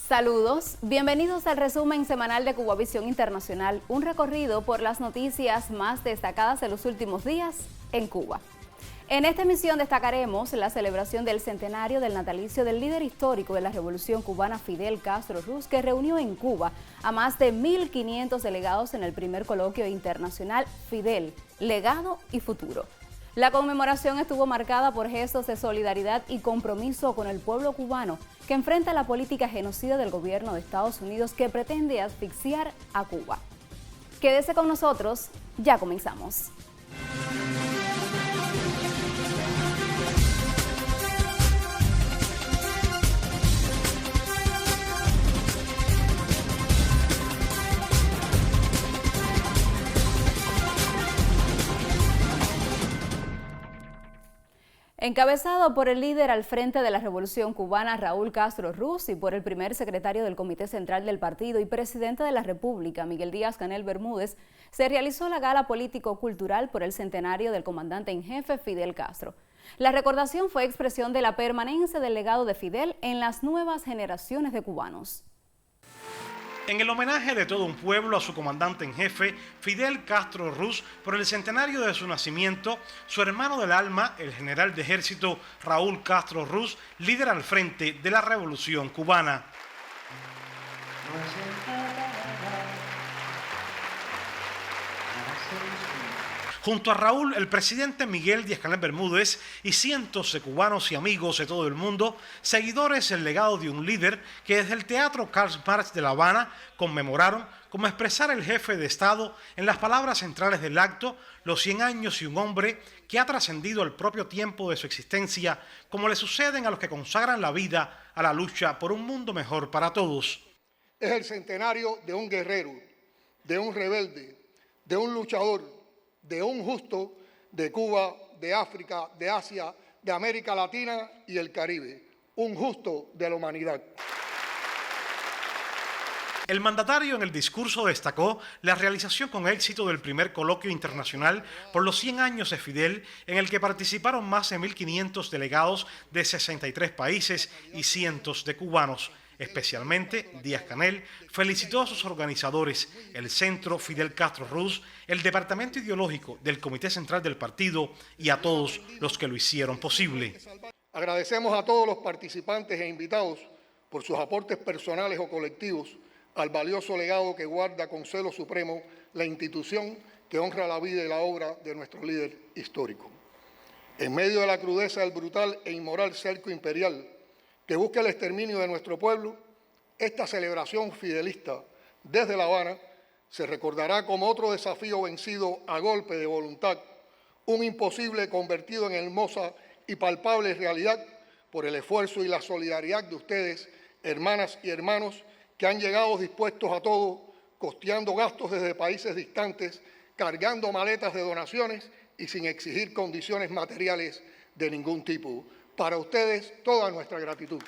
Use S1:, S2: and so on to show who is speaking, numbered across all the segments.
S1: Saludos, bienvenidos al resumen semanal de Cubavisión Internacional, un recorrido por las noticias más destacadas de los últimos días en Cuba. En esta emisión destacaremos la celebración del centenario del natalicio del líder histórico de la Revolución Cubana, Fidel Castro Ruz, que reunió en Cuba a más de 1.500 delegados en el primer coloquio internacional Fidel, Legado y Futuro. La conmemoración estuvo marcada por gestos de solidaridad y compromiso con el pueblo cubano que enfrenta la política genocida del gobierno de Estados Unidos que pretende asfixiar a Cuba. Quédese con nosotros, ya comenzamos. Encabezado por el líder al frente de la Revolución Cubana, Raúl Castro Ruz, y por el primer secretario del Comité Central del Partido y presidente de la República, Miguel Díaz-Canel Bermúdez, se realizó la gala político-cultural por el centenario del comandante en jefe Fidel Castro. La recordación fue expresión de la permanencia del legado de Fidel en las nuevas generaciones de cubanos.
S2: En el homenaje de todo un pueblo a su comandante en jefe, Fidel Castro Ruz, por el centenario de su nacimiento, su hermano del alma, el general de ejército Raúl Castro Ruz, líder al frente de la Revolución Cubana. Junto a Raúl, el presidente Miguel Díaz-Canel Bermúdez y cientos de cubanos y amigos de todo el mundo, seguidores del legado de un líder que desde el Teatro Karl Marx de La Habana conmemoraron, como expresara el jefe de Estado en las palabras centrales del acto, los 100 años y un hombre que ha trascendido el propio tiempo de su existencia, como le suceden a los que consagran la vida a la lucha por un mundo mejor para todos.
S3: Es el centenario de un guerrero, de un rebelde, de un luchador, de un justo de Cuba, de África, de Asia, de América Latina y el Caribe, un justo de la humanidad.
S2: El mandatario en el discurso destacó la realización con éxito del primer coloquio internacional por los 100 años de Fidel, en el que participaron más de 1.500 delegados de 63 países y cientos de cubanos. Especialmente, Díaz-Canel felicitó a sus organizadores, el Centro Fidel Castro Ruz, el Departamento Ideológico del Comité Central del Partido y a todos los que lo hicieron posible.
S3: Agradecemos a todos los participantes e invitados por sus aportes personales o colectivos al valioso legado que guarda con celo supremo la institución que honra la vida y la obra de nuestro líder histórico. En medio de la crudeza del brutal e inmoral cerco imperial que busca el exterminio de nuestro pueblo, esta celebración fidelista desde La Habana se recordará como otro desafío vencido a golpe de voluntad, un imposible convertido en hermosa y palpable realidad por el esfuerzo y la solidaridad de ustedes, hermanas y hermanos, que han llegado dispuestos a todo, costeando gastos desde países distantes, cargando maletas de donaciones y sin exigir condiciones materiales de ningún tipo. Para ustedes, toda nuestra gratitud.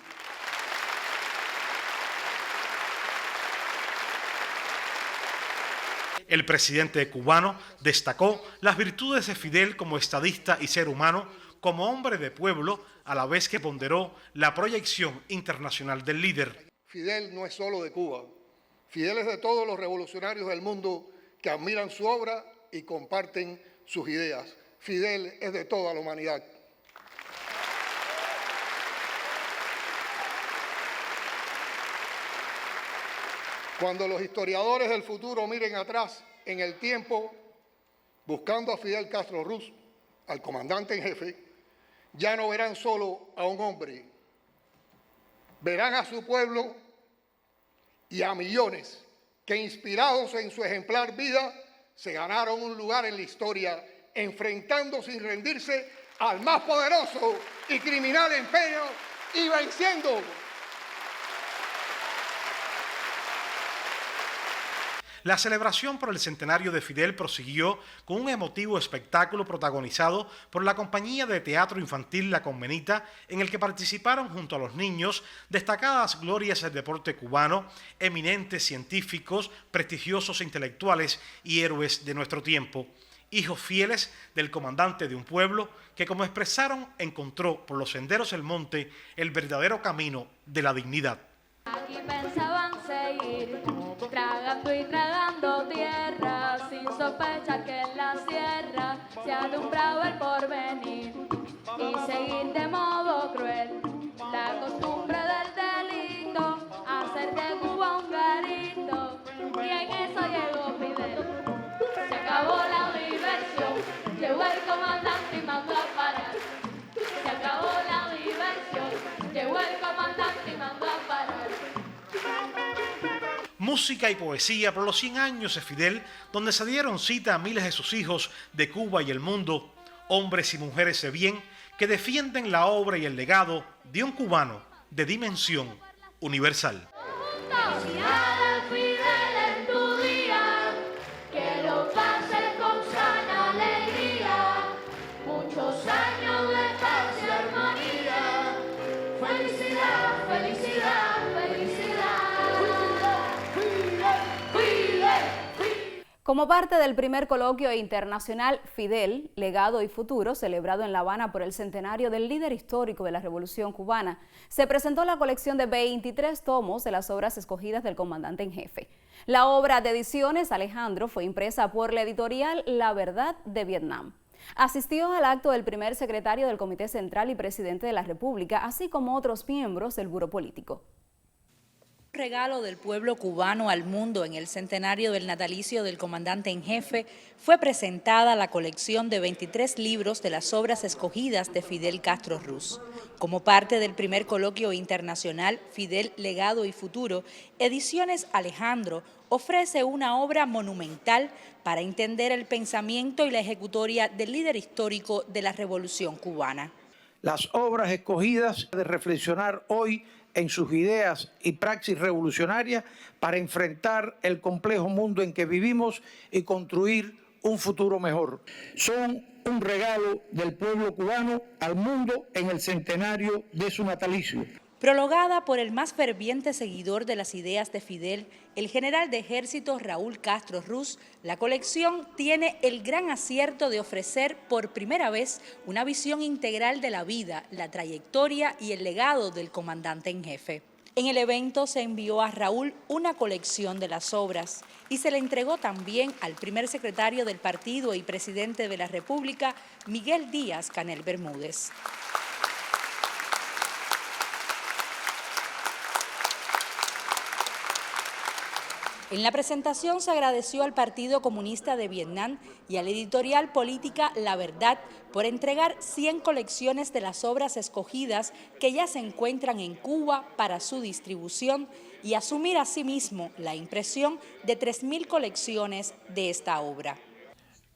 S2: El presidente cubano destacó las virtudes de Fidel como estadista y ser humano, como hombre de pueblo, a la vez que ponderó la proyección internacional del líder.
S3: Fidel no es solo de Cuba. Fidel es de todos los revolucionarios del mundo que admiran su obra y comparten sus ideas. Fidel es de toda la humanidad. Cuando los historiadores del futuro miren atrás en el tiempo, buscando a Fidel Castro Ruz, al comandante en jefe, ya no verán solo a un hombre, verán a su pueblo y a millones que, inspirados en su ejemplar vida, se ganaron un lugar en la historia, enfrentando sin rendirse al más poderoso y criminal imperio y venciendo.
S2: La celebración por el centenario de Fidel prosiguió con un emotivo espectáculo protagonizado por la compañía de teatro infantil La Conmenita, en el que participaron junto a los niños destacadas glorias del deporte cubano, eminentes científicos, prestigiosos intelectuales y héroes de nuestro tiempo. Hijos fieles del comandante de un pueblo que, como expresaron, encontró por los senderos del monte el verdadero camino de la dignidad.
S4: aquí pensaban seguir, tragando y tragando tierra, sin sospechar que en la sierra se alumbraba el porvenir, y seguir de modo cruel la costumbre del delito, hacer de Cuba un garito, y en eso llegó Fidel. Se acabó la diversión, llegó el comandante y mandó a parar. Se acabó la diversión, llegó el comandante y mandó a parar.
S2: Música y poesía por los 100 años de Fidel, donde se dieron cita a miles de sus hijos de Cuba y el mundo, hombres y mujeres de bien que defienden la obra y el legado de un cubano de dimensión universal.
S1: Como parte del primer coloquio internacional Fidel, Legado y Futuro, celebrado en La Habana por el centenario del líder histórico de la Revolución Cubana, se presentó la colección de 23 tomos de las obras escogidas del comandante en jefe. La obra de Ediciones Alejandro fue impresa por la editorial La Verdad de Vietnam. Asistió al acto el primer secretario del Comité Central y presidente de la República, así como otros miembros del Buró Político.
S5: Regalo del pueblo cubano al mundo en el centenario del natalicio del comandante en jefe, fue presentada la colección de 23 libros de las obras escogidas de Fidel Castro Ruz. Como parte del primer coloquio internacional Fidel, Legado y Futuro, Ediciones Alejandro ofrece una obra monumental para entender el pensamiento y la ejecutoria del líder histórico de la Revolución Cubana.
S6: Las obras escogidas de reflexionar hoy en sus ideas y praxis revolucionarias para enfrentar el complejo mundo en que vivimos y construir un futuro mejor. Son un regalo del pueblo cubano al mundo en el centenario de su natalicio.
S5: Prologada por el más ferviente seguidor de las ideas de Fidel, el general de ejército Raúl Castro Ruz, la colección tiene el gran acierto de ofrecer por primera vez una visión integral de la vida, la trayectoria y el legado del comandante en jefe. En el evento se envió a Raúl una colección de las obras y se le entregó también al primer secretario del partido y presidente de la República, Miguel Díaz-Canel Bermúdez. En la presentación se agradeció al Partido Comunista de Vietnam y a la editorial política La Verdad por entregar 100 colecciones de las obras escogidas que ya se encuentran en Cuba para su distribución y asumir asimismo la impresión de 3.000 colecciones de esta obra.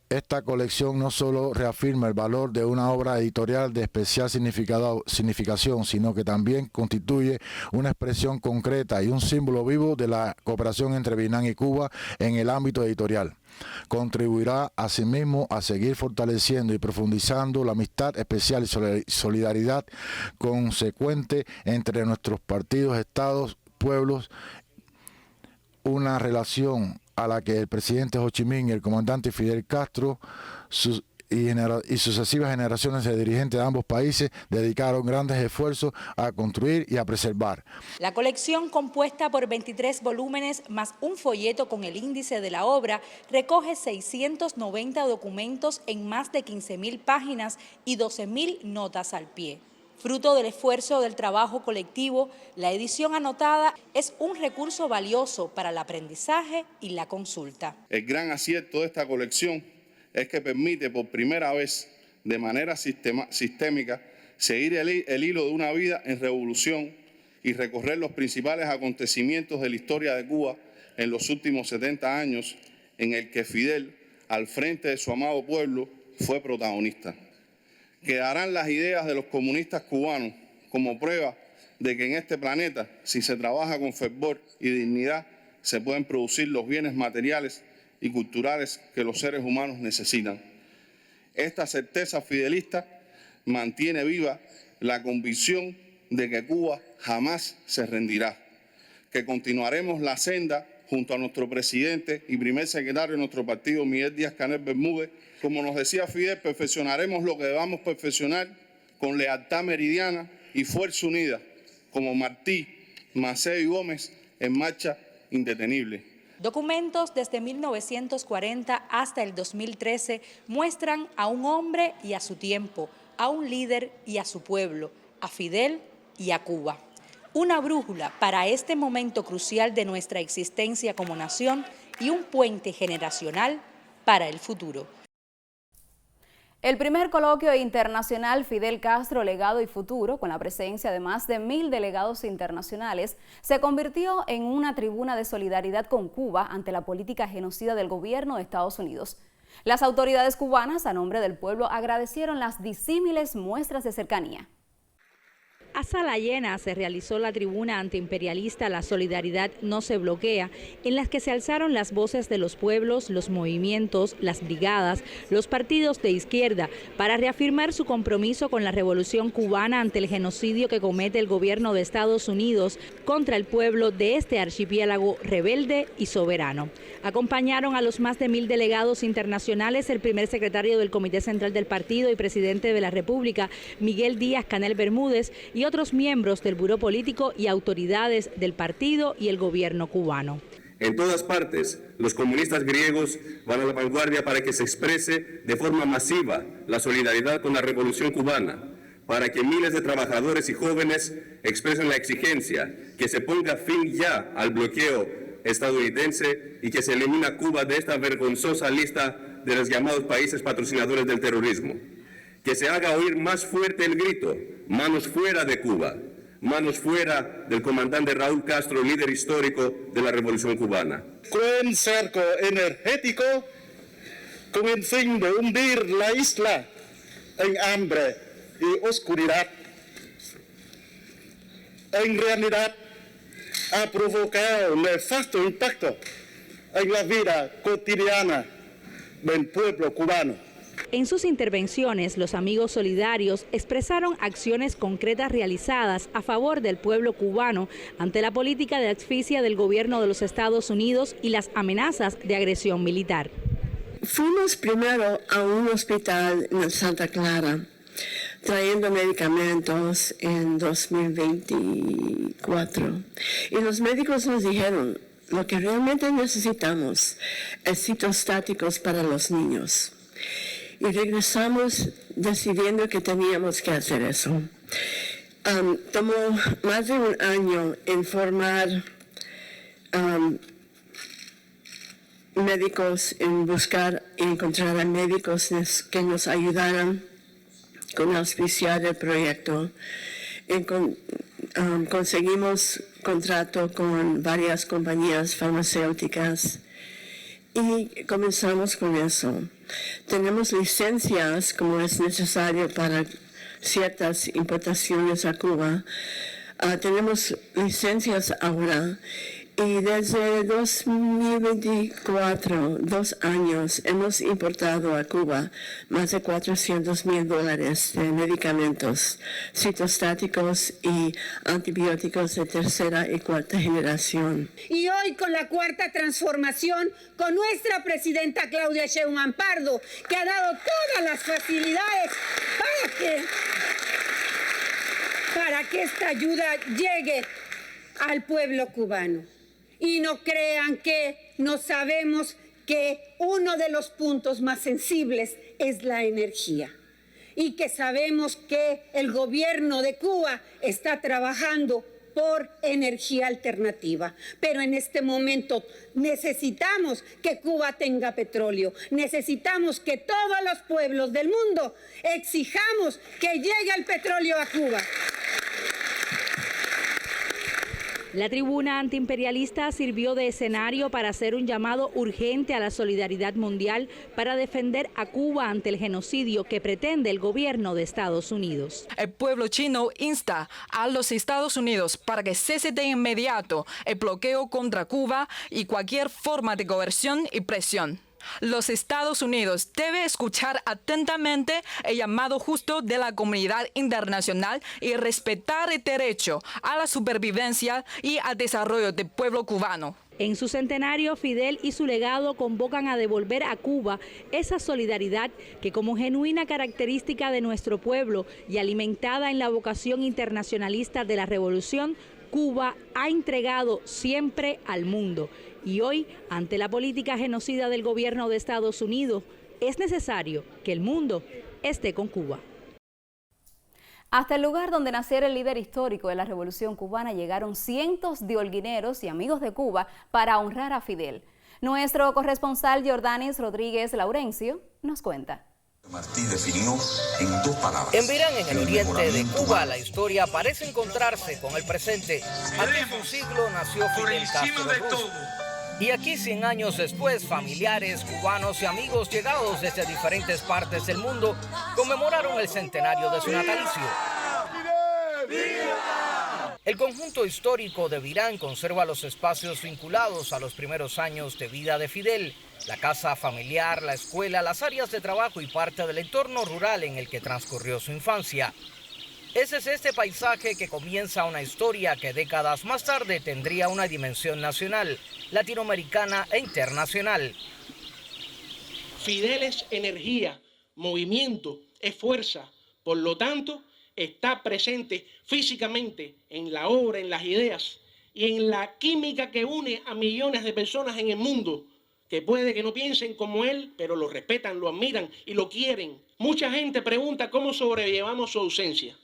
S7: Esta colección no solo reafirma el valor de una obra editorial de especial significación, sino que también constituye una expresión concreta y un símbolo vivo de la cooperación entre Vietnam y Cuba en el ámbito editorial. Contribuirá asimismo a seguir fortaleciendo y profundizando la amistad especial y solidaridad consecuente entre nuestros partidos, estados, pueblos, una relación a la que el presidente Ho Chi Minh y el comandante Fidel Castro y sucesivas generaciones de dirigentes de ambos países dedicaron grandes esfuerzos a construir y a preservar.
S5: La colección, compuesta por 23 volúmenes más un folleto con el índice de la obra, recoge 690 documentos en más de 15.000 páginas y 12.000 notas al pie. Fruto del esfuerzo del trabajo colectivo, la edición anotada es un recurso valioso para el aprendizaje y la consulta.
S8: El gran acierto de esta colección es que permite por primera vez, de manera sistémica, seguir el hilo de una vida en revolución y recorrer los principales acontecimientos de la historia de Cuba en los últimos 70 años, en el que Fidel, al frente de su amado pueblo, fue protagonista. Quedarán las ideas de los comunistas cubanos como prueba de que en este planeta, si se trabaja con fervor y dignidad, se pueden producir los bienes materiales y culturales que los seres humanos necesitan. Esta certeza fidelista mantiene viva la convicción de que Cuba jamás se rendirá, que continuaremos la senda junto a nuestro presidente y primer secretario de nuestro partido, Miguel Díaz-Canel Bermúdez. Como nos decía Fidel, perfeccionaremos lo que debamos perfeccionar con lealtad meridiana y fuerza unida, como Martí Maceo y Gómez en marcha indetenible.
S5: Documentos desde 1940 hasta el 2013 muestran a un hombre y a su tiempo, a un líder y a su pueblo, a Fidel y a Cuba. Una brújula para este momento crucial de nuestra existencia como nación y un puente generacional para el futuro.
S1: El primer coloquio internacional Fidel Castro, Legado y Futuro, con la presencia de más de 1000 delegados internacionales, se convirtió en una tribuna de solidaridad con Cuba ante la política genocida del gobierno de Estados Unidos. Las autoridades cubanas, a nombre del pueblo, agradecieron las disímiles muestras de cercanía.
S5: A sala llena se realizó la tribuna antiimperialista La Solidaridad No Se Bloquea, en las que se alzaron las voces de los pueblos, los movimientos, las brigadas, los partidos de izquierda, para reafirmar su compromiso con la revolución cubana ante el genocidio que comete el gobierno de Estados Unidos contra el pueblo de este archipiélago rebelde y soberano. Acompañaron a los más de 1000 delegados internacionales el primer secretario del Comité Central del Partido y presidente de la República, Miguel Díaz-Canel Bermúdez, y otros miembros del Buró Político y autoridades del partido y el gobierno cubano.
S9: En todas partes, los comunistas griegos van a la vanguardia para que se exprese de forma masiva la solidaridad con la revolución cubana, para que miles de trabajadores y jóvenes expresen la exigencia que se ponga fin ya al bloqueo estadounidense y que se elimine a Cuba de esta vergonzosa lista de los llamados países patrocinadores del terrorismo. Que se haga oír más fuerte el grito: manos fuera de Cuba, manos fuera del comandante Raúl Castro, líder histórico de la Revolución Cubana.
S10: Cruel cerco energético con el fin de hundir la isla en hambre y oscuridad. En realidad, ha provocado un nefasto impacto en la vida cotidiana del pueblo cubano.
S5: En sus intervenciones, los amigos solidarios expresaron acciones concretas realizadas a favor del pueblo cubano ante la política de asfixia del gobierno de los Estados Unidos y las amenazas de agresión militar.
S11: Fuimos primero a un hospital en Santa Clara, trayendo medicamentos en 2024. Y los médicos nos dijeron, lo que realmente necesitamos es citostáticos para los niños. Y regresamos decidiendo que teníamos que hacer eso. Tomó más de un año en formar médicos, en buscar y encontrar a médicos que nos ayudaran con auspiciar el proyecto. Conseguimos contrato con varias compañías farmacéuticas y comenzamos con eso. Tenemos licencias, como es necesario para ciertas importaciones a Cuba. Tenemos licencias ahora y desde 2024, 2 años, hemos importado a Cuba más de $400,000 de medicamentos citostáticos y antibióticos de 3ª y 4ª generación.
S12: Y hoy con la 4ª transformación, con nuestra presidenta Claudia Sheinbaum Pardo, que ha dado todas las facilidades para que esta ayuda llegue al pueblo cubano. Y no crean que no sabemos que uno de los puntos más sensibles es la energía. Y que sabemos que el gobierno de Cuba está trabajando por energía alternativa. Pero en este momento necesitamos que Cuba tenga petróleo. Necesitamos que todos los pueblos del mundo exijamos que llegue el petróleo a Cuba.
S5: La tribuna antiimperialista sirvió de escenario para hacer un llamado urgente a la solidaridad mundial para defender a Cuba ante el genocidio que pretende el gobierno de Estados Unidos.
S13: El pueblo chino insta a los Estados Unidos para que cese de inmediato el bloqueo contra Cuba y cualquier forma de coerción y presión. Los Estados Unidos deben escuchar atentamente el llamado justo de la comunidad internacional y respetar el derecho a la supervivencia y al desarrollo del pueblo cubano.
S5: En su centenario, Fidel y su legado convocan a devolver a Cuba esa solidaridad que, como genuina característica de nuestro pueblo y alimentada en la vocación internacionalista de la revolución, Cuba ha entregado siempre al mundo. Y hoy, ante la política genocida del gobierno de Estados Unidos, es necesario que el mundo esté con Cuba.
S1: Hasta el lugar donde naciera el líder histórico de la Revolución Cubana llegaron cientos de holguineros y amigos de Cuba para honrar a Fidel. Nuestro corresponsal Jordanis Rodríguez Laurencio nos cuenta.
S14: Martí definió en 2 palabras.
S15: En Virán, en el oriente de Cuba, la historia parece encontrarse con el presente. Aquí hace un siglo nació Fidel Castro Ruz. Y aquí, 100 años después, familiares, cubanos y amigos llegados desde diferentes partes del mundo conmemoraron el centenario de su natalicio. El conjunto histórico de Virán conserva los espacios vinculados a los primeros años de vida de Fidel, la casa familiar, la escuela, las áreas de trabajo y parte del entorno rural en el que transcurrió su infancia. Ese es este paisaje que comienza una historia que décadas más tarde tendría una dimensión nacional, latinoamericana e internacional.
S16: Fidel es energía, movimiento, es fuerza, por lo tanto está presente físicamente en la obra, en las ideas y en la química que une a millones de personas en el mundo, que puede que no piensen como él, pero lo respetan, lo admiran y lo quieren. Mucha gente pregunta cómo sobrellevamos su ausencia.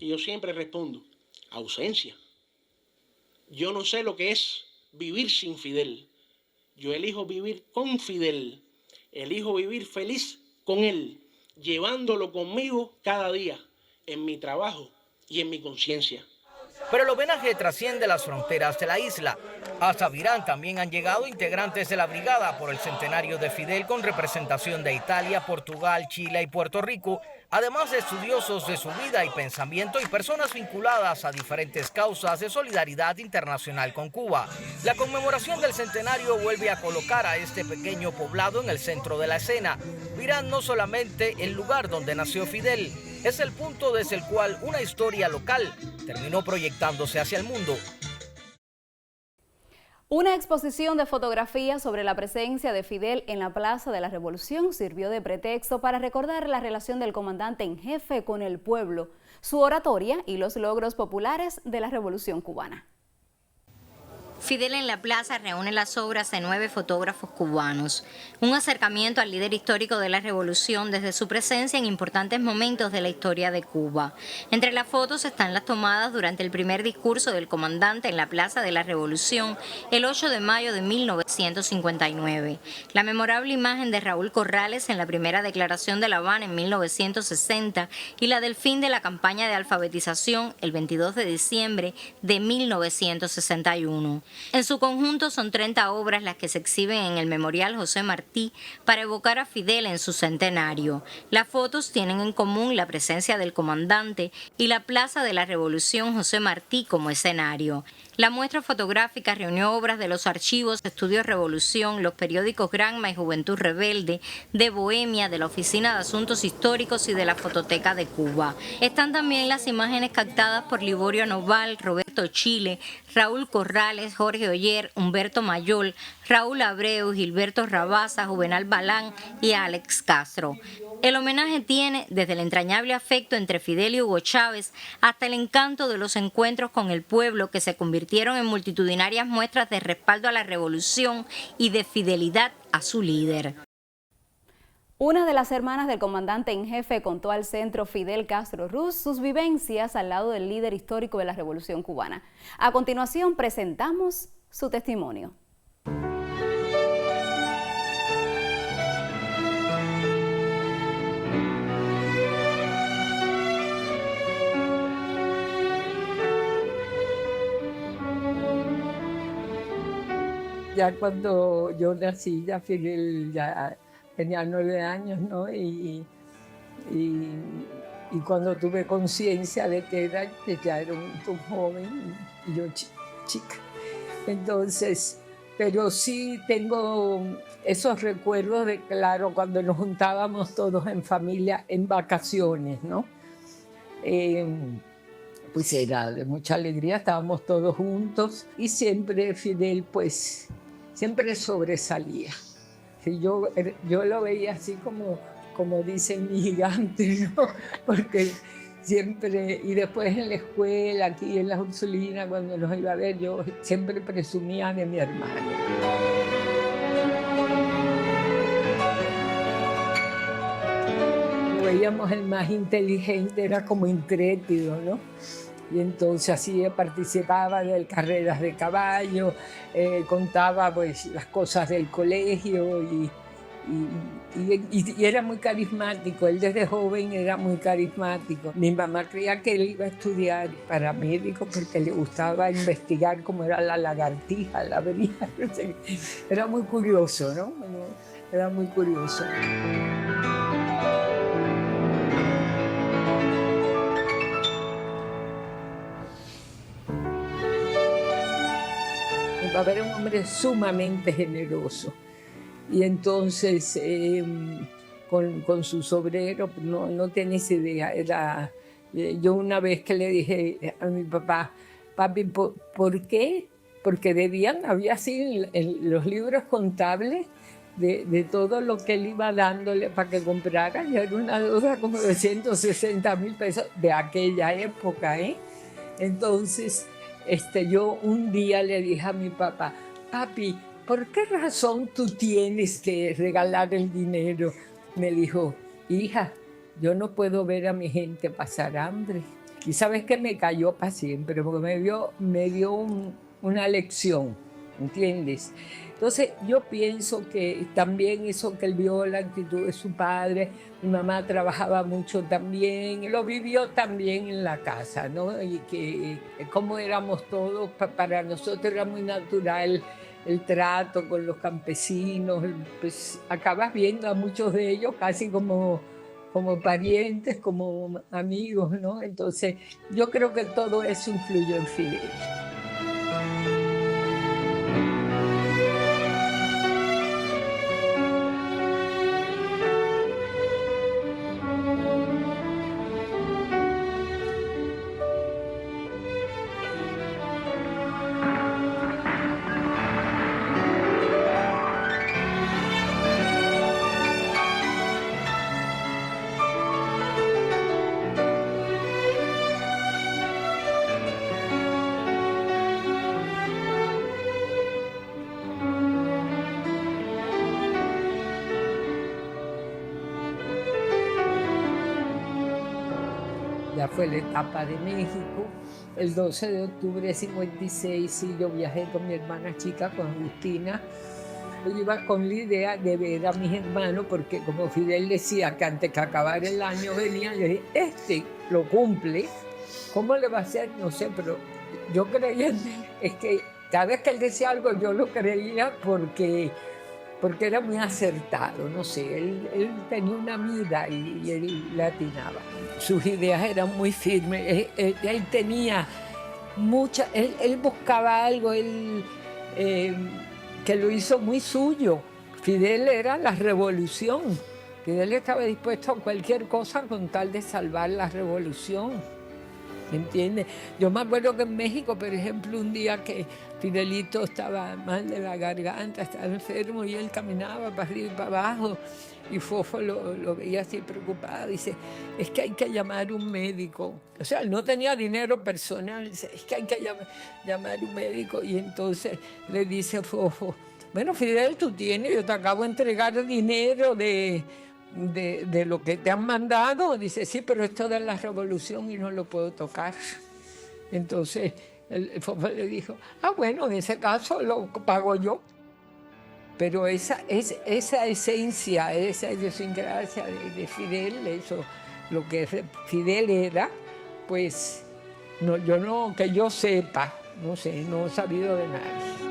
S16: Y yo siempre respondo, ausencia. Yo no sé lo que es vivir sin Fidel. Yo elijo vivir con Fidel. Elijo vivir feliz con él, llevándolo conmigo cada día, en mi trabajo y en mi conciencia.
S15: Pero el homenaje trasciende las fronteras de la isla. Hasta Virán también han llegado integrantes de la Brigada por el centenario de Fidel con representación de Italia, Portugal, Chile y Puerto Rico, además de estudiosos de su vida y pensamiento y personas vinculadas a diferentes causas de solidaridad internacional con Cuba. La conmemoración del centenario vuelve a colocar a este pequeño poblado en el centro de la escena. Virán no solamente el lugar donde nació Fidel, es el punto desde el cual una historia local terminó proyectándose hacia el mundo.
S1: Una exposición de fotografías sobre la presencia de Fidel en la Plaza de la Revolución sirvió de pretexto para recordar la relación del comandante en jefe con el pueblo, su oratoria y los logros populares de la Revolución Cubana.
S17: Fidel en la Plaza reúne las obras de 9 fotógrafos cubanos, un acercamiento al líder histórico de la revolución desde su presencia en importantes momentos de la historia de Cuba. Entre las fotos están las tomadas durante el primer discurso del comandante en la Plaza de la Revolución el 8 de mayo de 1959, la memorable imagen de Raúl Corrales en la primera declaración de La Habana en 1960 y la del fin de la campaña de alfabetización el 22 de diciembre de 1961. En su conjunto son 30 obras las que se exhiben en el Memorial José Martí para evocar a Fidel en su centenario. Las fotos tienen en común la presencia del comandante y la Plaza de la Revolución José Martí como escenario. La muestra fotográfica reunió obras de los archivos Estudios Revolución, los periódicos Granma y Juventud Rebelde, de Bohemia, de la Oficina de Asuntos Históricos y de la Fototeca de Cuba. Están también las imágenes captadas por Liborio Noval, Roberto Chile, Raúl Corrales, Jorge Oller, Humberto Mayol, Raúl Abreu, Gilberto Rabasa, Juvenal Balán y Alex Castro. El homenaje tiene desde el entrañable afecto entre Fidel y Hugo Chávez hasta el encanto de los encuentros con el pueblo que se convirtieron en multitudinarias muestras de respaldo a la revolución y de fidelidad a su líder.
S1: Una de las hermanas del comandante en jefe contó al centro Fidel Castro Ruz sus vivencias al lado del líder histórico de la Revolución Cubana. A continuación presentamos su testimonio.
S18: Ya cuando yo nací, ya Fidel ya tenía 9 años, ¿no? Y cuando tuve conciencia de que ya era un joven y yo chica. Entonces, pero sí tengo esos recuerdos de, claro, cuando nos juntábamos todos en familia en vacaciones, ¿no? Pues era de mucha alegría, estábamos todos juntos y siempre Fidel, pues, siempre sobresalía. Yo lo veía así como dicen mi gigante, ¿no? Porque siempre, y después en la escuela, aquí en la Ursulina, cuando nos iba a ver, yo siempre presumía de mi hermano. Lo veíamos el más inteligente, era como intrépido, ¿no? Y entonces así participaba de carreras de caballo, contaba pues las cosas del colegio y era muy carismático. Él desde joven era muy carismático. Mi mamá creía que él iba a estudiar para médico porque le gustaba investigar cómo era la lagartija, la abeja. Era muy curioso, ¿no? Era muy curioso. Mi papá era un hombre sumamente generoso. Y entonces, con sus obreros, no tienes idea. Yo una vez que le dije a mi papá, papi, ¿por qué? Porque debían, había así en los libros contables de todo lo que él iba dándole para que comprara. Y era una deuda como de 160,000 pesos de aquella época, ¿eh? Entonces, yo un día le dije a mi papá, papi, ¿por qué razón tú tienes que regalar el dinero? Me dijo, hija, yo no puedo ver a mi gente pasar hambre. Y sabes que me cayó para siempre, porque me dio una lección, ¿entiendes? Entonces yo pienso que también eso que él vio, la actitud de su padre, mi mamá trabajaba mucho también, lo vivió también en la casa, ¿no? Y que como éramos todos, para nosotros era muy natural el trato con los campesinos, pues acabas viendo a muchos de ellos casi como parientes, como amigos, ¿no? Entonces, yo creo que todo eso influyó en Fidel. Ya fue la etapa de México. El 12 de octubre de 56, sí, yo viajé con mi hermana chica, con Agustina. Yo iba con la idea de ver a mis hermanos, porque como Fidel decía que antes que acabar el año venía, yo dije, lo cumple, ¿cómo le va a hacer? No sé, pero yo creía, es que cada vez que él decía algo yo lo creía porque era muy acertado, no sé, él tenía una mira y él la atinaba. Sus ideas eran muy firmes, él tenía él buscaba algo, que lo hizo muy suyo. Fidel era la revolución, Fidel estaba dispuesto a cualquier cosa con tal de salvar la revolución. ¿Me entiendes? Yo me acuerdo que en México, por ejemplo, un día que Fidelito estaba mal de la garganta, estaba enfermo y él caminaba para arriba y para abajo y Fofo lo veía así preocupado. Dice, es que hay que llamar un médico. O sea, él no tenía dinero personal. Dice, es que hay que llamar un médico. Y entonces le dice Fofo, bueno, Fidel, tú tienes, yo te acabo de entregar dinero de lo que te han mandado. Dice, sí, pero esto de la revolución y no lo puedo tocar. Entonces el Fofo le dijo, bueno, en ese caso lo pago yo. Pero esa esencia, esa idiosincrasia de Fidel, eso, lo que Fidel era, pues que yo sepa, no sé, no he sabido de nadie.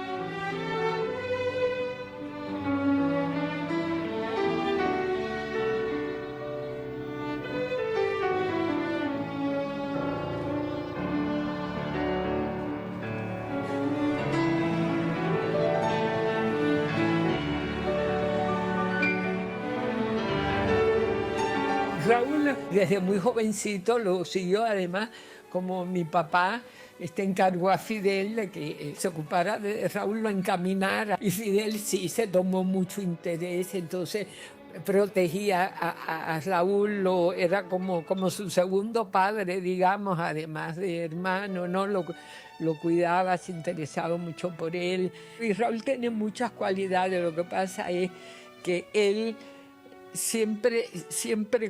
S18: Raúl desde muy jovencito lo siguió, además como mi papá encargó a Fidel de que se ocupara de Raúl, lo encaminara, y Fidel sí se tomó mucho interés. Entonces protegía a Raúl, era como su segundo padre, digamos, además de hermano, ¿no? Lo cuidaba, se interesaba mucho por él. Y Raúl tiene muchas cualidades, lo que pasa es que él siempre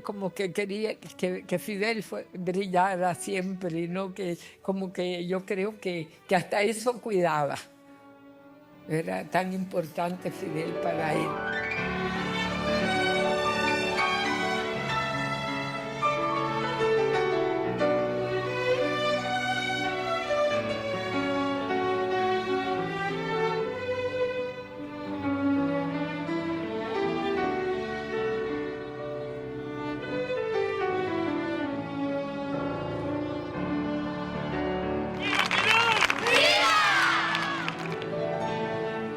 S18: como que quería que Fidel brillara siempre, ¿no? Que como que yo creo que hasta eso cuidaba. Era tan importante Fidel para él.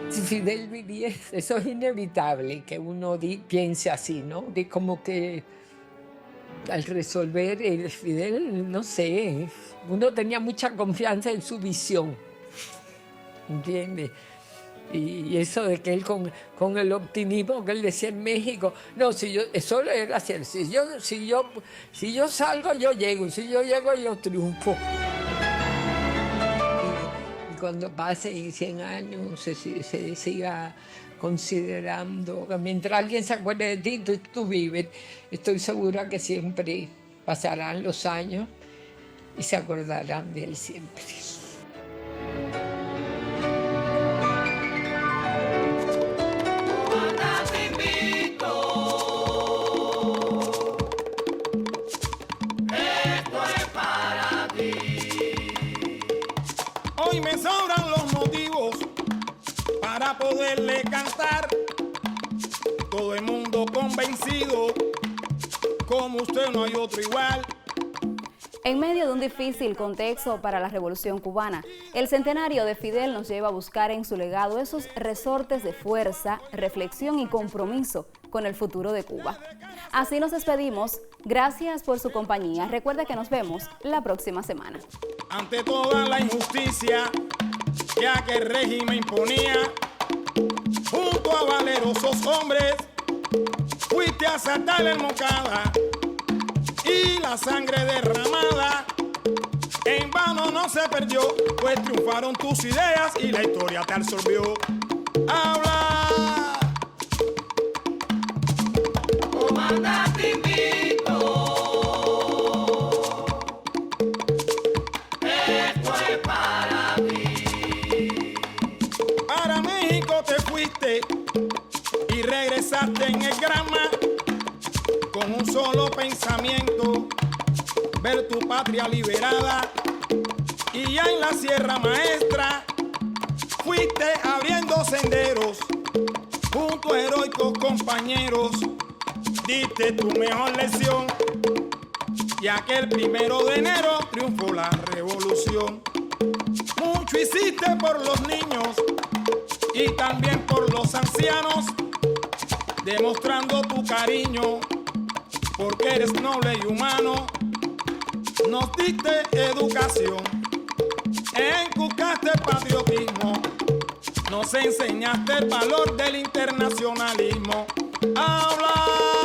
S18: Si Fidel viviese, eso es inevitable que uno piense así, ¿no? De como que al resolver el Fidel, no sé, uno tenía mucha confianza en su visión, ¿entiendes? Y eso de que él con el optimismo que él decía en México, no, eso era hacer, si yo salgo, yo llego, y si yo llego, yo triunfo. Cuando pasen 100 años se siga considerando, mientras alguien se acuerde de ti, tú vives. Estoy segura que siempre pasarán los años y se acordarán de él siempre.
S19: Hoy me sobran los motivos para poderle cantar. Todo el mundo convencido, como usted no hay otro igual.
S1: En medio de un difícil contexto para la Revolución Cubana, el centenario de Fidel nos lleva a buscar en su legado esos resortes de fuerza, reflexión y compromiso con el futuro de Cuba. Así nos despedimos. Gracias por su compañía. Recuerda que nos vemos la próxima semana.
S19: Ante toda la injusticia que aquel régimen imponía, junto a valerosos hombres, fuiste a saltar el Moncada y la sangre derramada en vano no se perdió, pues triunfaron tus ideas y la historia te absorbió. ¡Habla! Comandante invito, esto es para ti. Para México te fuiste y regresaste en el Granma con un solo pensamiento, ver tu patria liberada. Y ya en la Sierra Maestra fuiste abriendo senderos junto a heroicos compañeros. Diste tu mejor lección y aquel 1 de enero triunfó la revolución. Mucho hiciste por los niños y también por los ancianos, demostrando tu cariño porque eres noble y humano. Nos diste educación, inculcaste el patriotismo, nos enseñaste el valor del internacionalismo. Habla.